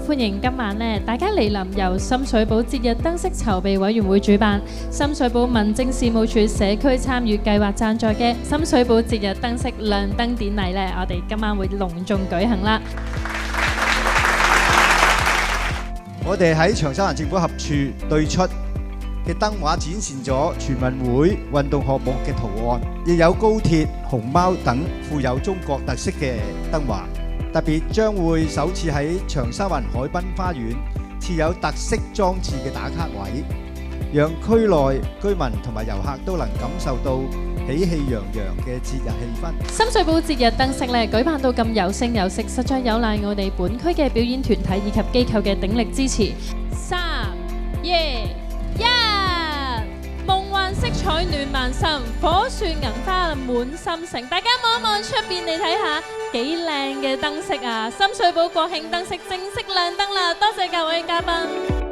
歡迎今晚呢大家嚟臨，由深水埗節日燈飾籌備委員會主辦，深水埗民政事務處社區參與計劃贊助嘅深水埗節日燈飾亮燈典禮呢，我哋今晚會隆重舉行啦。我哋喺長沙灣政府合署對出嘅燈畫展現咗全運會運動項目嘅圖案，亦有高鐵、熊貓等富有中國特色嘅燈畫。特別將會首次喺長沙灣海濱花園設有特色裝置嘅打卡位，讓區內居民同埋遊客都能感受到喜氣洋洋嘅節日氣氛。深水埗節日燈飾咧舉辦到咁有聲有色，實在有賴我哋本區嘅表演團體以及機構嘅鼎力支持。3、2、1，夢幻色彩暖萬心，火樹銀花滿心城。大家望一望出邊，你睇下幾靚嘅燈飾啊！深水埗國慶燈飾正式亮燈啦！多謝各位嘉賓。